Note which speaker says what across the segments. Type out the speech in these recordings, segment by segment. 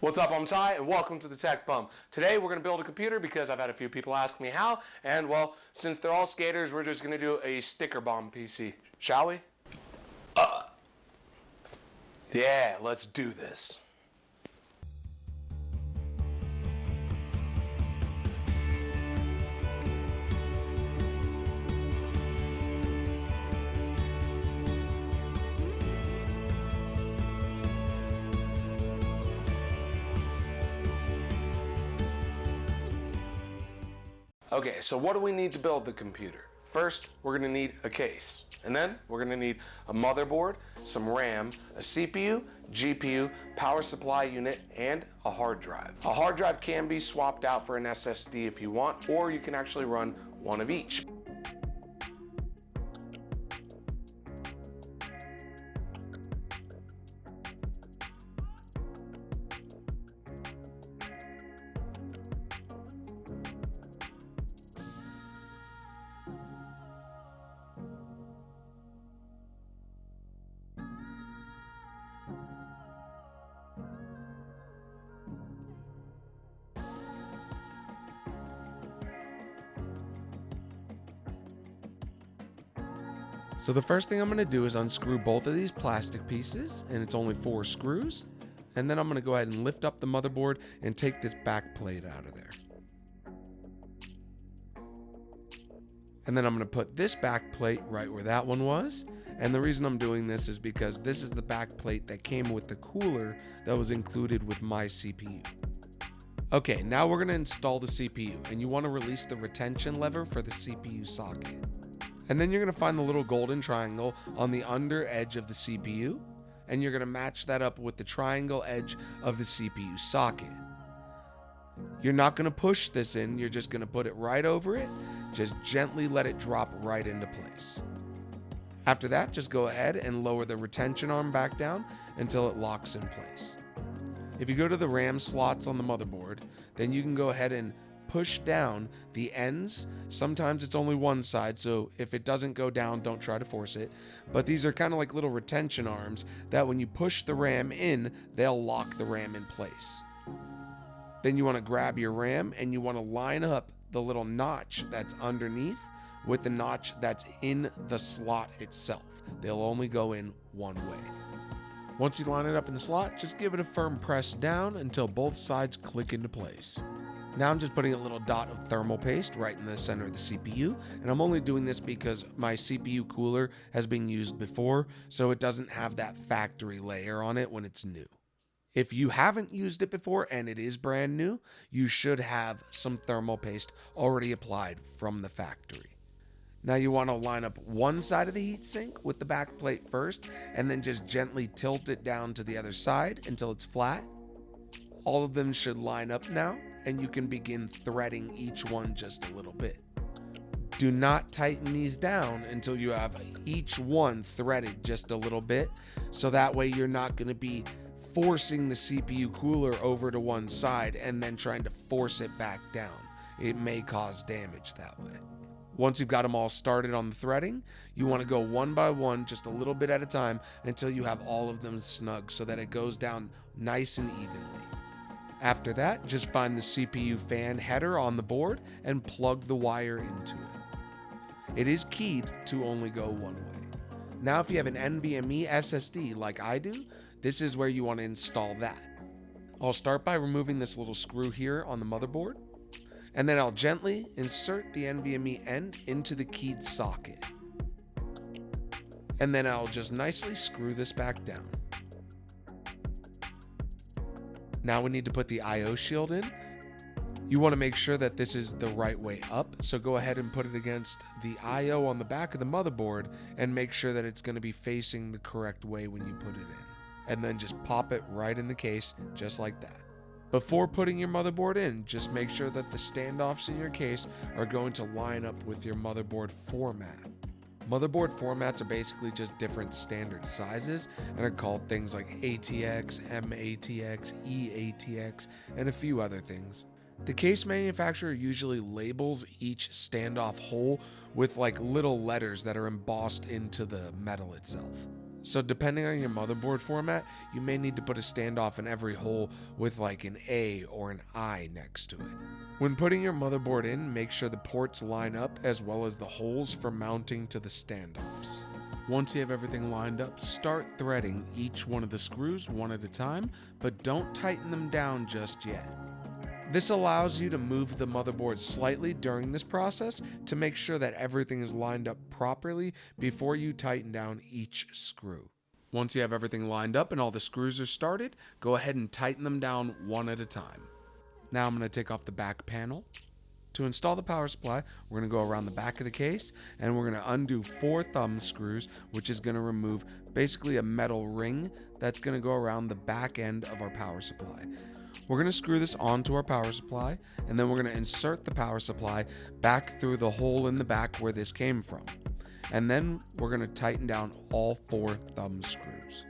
Speaker 1: What's up, I'm Ty, and welcome to the Tech Bum. Today we're going to build a computer because I've had a few people ask me how, and well, since they're all skaters, we're just going to do a sticker bomb PC. Shall we? Yeah, let's do this. Okay, so what do we need to build the computer? First, we're going to need a case. And then we're going to need a motherboard, some RAM, a CPU, GPU, power supply unit, and a hard drive. A hard drive can be swapped out for an SSD if you want, or you can actually run one of each. So the first thing I'm going to do is unscrew both of these plastic pieces, and it's only 4 screws. And then I'm going to go ahead and lift up the motherboard and take this back plate out of there. And then I'm going to put this back plate right where that one was. And the reason I'm doing this is because this is the back plate that came with the cooler that was included with my CPU. Okay, now we're going to install the CPU, and you want to release the retention lever for the CPU socket. And then you're going to find the little golden triangle on the under edge of the CPU, and you're going to match that up with the triangle edge of the CPU socket. You're not going to push this in, you're just going to put it right over it. Just gently let it drop right into place. After that, just go ahead and lower the retention arm back down until it locks in place. If you go to the RAM slots on the motherboard, then you can go ahead and push down the ends. Sometimes it's only one side, so if it doesn't go down, don't try to force it. But these are kind of like little retention arms that when you push the RAM in, they'll lock the RAM in place. Then you want to grab your RAM and you want to line up the little notch that's underneath with the notch that's in the slot itself. They'll only go in one way. Once you line it up in the slot, just give it a firm press down until both sides click into place. Now I'm just putting a little dot of thermal paste right in the center of the CPU, and I'm only doing this because my CPU cooler has been used before, so it doesn't have that factory layer on it when it's new. If you haven't used it before and it is brand new, you should have some thermal paste already applied from the factory. Now you want to line up one side of the heatsink with the back plate first, and then just gently tilt it down to the other side until it's flat. All of them should line up now, and you can begin threading each one just a little bit. Do not tighten these down until you have each one threaded just a little bit, so that way you're not going to be forcing the CPU cooler over to one side and then trying to force it back down. It may cause damage that way. Once you've got them all started on the threading, you want to go one by one, just a little bit at a time, until you have all of them snug so that it goes down nice and evenly. After that, just find the CPU fan header on the board and plug the wire into it. It is keyed to only go one way. Now if you have an NVMe SSD like I do, this is where you want to install that. I'll start by removing this little screw here on the motherboard, and then I'll gently insert the NVMe end into the keyed socket. And then I'll just nicely screw this back down. Now we need to put the I/O shield in. You want to make sure that this is the right way up, so go ahead and put it against the I/O on the back of the motherboard and make sure that it's going to be facing the correct way when you put it in. And then just pop it right in the case, just like that. Before putting your motherboard in, just make sure that the standoffs in your case are going to line up with your motherboard format. Motherboard formats are basically just different standard sizes and are called things like ATX, MATX, EATX, and a few other things. The case manufacturer usually labels each standoff hole with like little letters that are embossed into the metal itself. So depending on your motherboard format, you may need to put a standoff in every hole with like an A or an I next to it. When putting your motherboard in, make sure the ports line up as well as the holes for mounting to the standoffs. Once you have everything lined up, start threading each one of the screws one at a time, but don't tighten them down just yet. This allows you to move the motherboard slightly during this process to make sure that everything is lined up properly before you tighten down each screw. Once you have everything lined up and all the screws are started, go ahead and tighten them down one at a time. Now I'm going to take off the back panel. To install the power supply, we're going to go around the back of the case and we're going to undo 4 thumb screws, which is going to remove basically a metal ring that's going to go around the back end of our power supply. We're going to screw this onto our power supply, and then we're going to insert the power supply back through the hole in the back where this came from. And then we're going to tighten down all 4 thumb screws.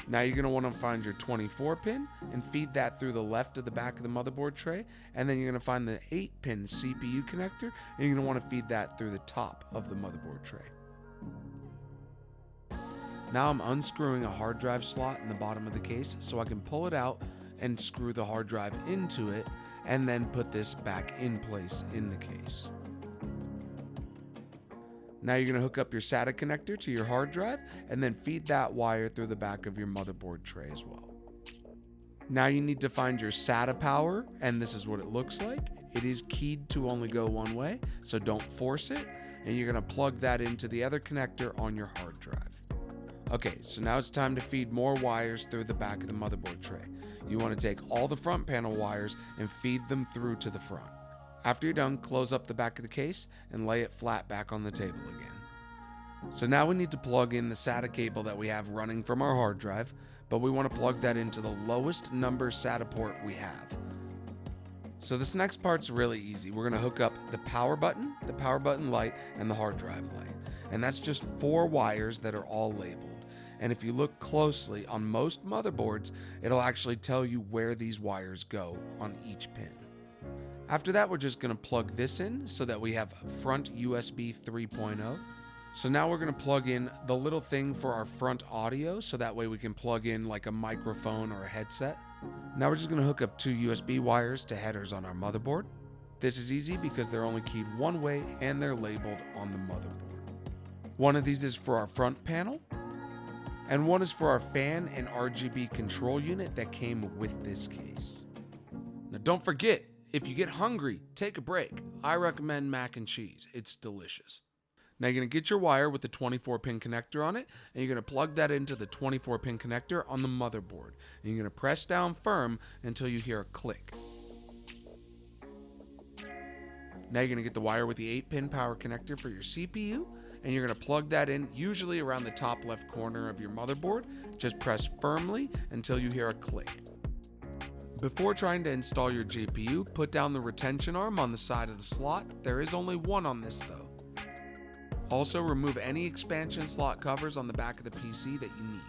Speaker 1: Now you're going to want to find your 24 pin and feed that through the left of the back of the motherboard tray, and then you're going to find the 8 pin CPU connector, and you're going to want to feed that through the top of the motherboard tray. Now I'm unscrewing a hard drive slot in the bottom of the case so I can pull it out and screw the hard drive into it and then put this back in place in the case. Now you're going to hook up your SATA connector to your hard drive and then feed that wire through the back of your motherboard tray as well. Now you need to find your SATA power, and this is what it looks like. It is keyed to only go one way, so don't force it, and you're going to plug that into the other connector on your hard drive. Okay, so now it's time to feed more wires through the back of the motherboard tray. You want to take all the front panel wires and feed them through to the front. After you're done, close up the back of the case and lay it flat back on the table again. So now we need to plug in the SATA cable that we have running from our hard drive, but we want to plug that into the lowest number SATA port we have. So this next part's really easy. We're going to hook up the power button light, and the hard drive light. And that's just 4 wires that are all labeled. And if you look closely on most motherboards, it'll actually tell you where these wires go on each pin. After that, we're just going to plug this in so that we have front USB 3.0. So now we're going to plug in the little thing for our front audio, so that way we can plug in like a microphone or a headset. Now we're just going to hook up 2 USB wires to headers on our motherboard. This is easy because they're only keyed one way and they're labeled on the motherboard. One of these is for our front panel, and one is for our fan and RGB control unit that came with this case. Now don't forget, if you get hungry, take a break. I recommend mac and cheese. It's delicious. Now you're going to get your wire with the 24-pin connector on it, and you're going to plug that into the 24-pin connector on the motherboard. And you're going to press down firm until you hear a click. Now you're going to get the wire with the 8-pin power connector for your CPU, and you're going to plug that in usually around the top left corner of your motherboard. Just press firmly until you hear a click. Before trying to install your GPU, put down the retention arm on the side of the slot. There is only one on this though. Also, remove any expansion slot covers on the back of the PC that you need.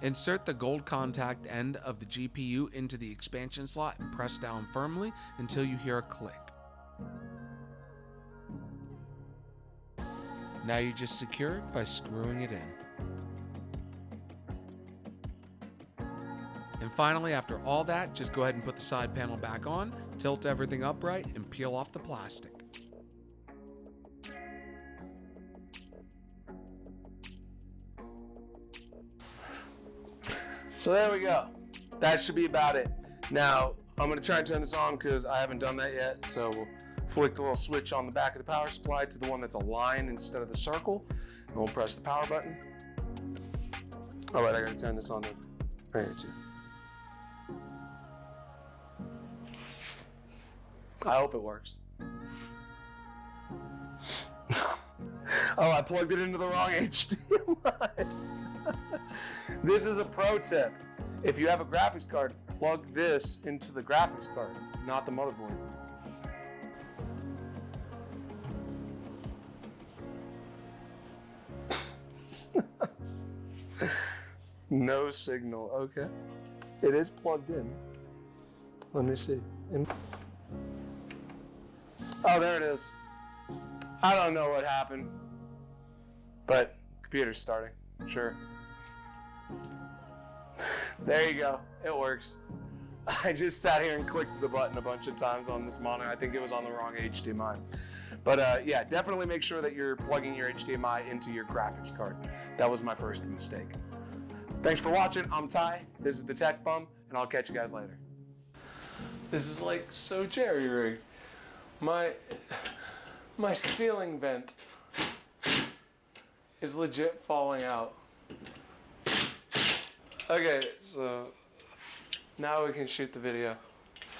Speaker 1: Insert the gold contact end of the GPU into the expansion slot and press down firmly until you hear a click. Now you just secure it by screwing it in. And finally, after all that, just go ahead and put the side panel back on, tilt everything upright, and peel off the plastic. So there we go. That should be about it. Now, I'm going to try and turn this on because I haven't done that yet. So we'll flick the little switch on the back of the power supply to the one that's a line instead of the circle. And we'll press the power button. All right, I got to turn this on right here too. I hope it works. Oh, I plugged it into the wrong HDMI. This is a pro tip. If you have a graphics card, plug this into the graphics card, not the motherboard. No signal, okay. It is plugged in. Let me see. Oh, there it is. I don't know what happened.
Speaker 2: But computer's starting, sure. There you go, it works. I just sat here and clicked the button a bunch of times on this monitor. I think it was on the wrong HDMI. But yeah, definitely make sure that you're plugging your HDMI into your graphics card. That was my first mistake. Thanks for watching. I'm Ty. This is the Tech Bum, and I'll catch you guys later. This is like so jerry-rigged. My ceiling vent is legit falling out. Okay, so now we can shoot the video.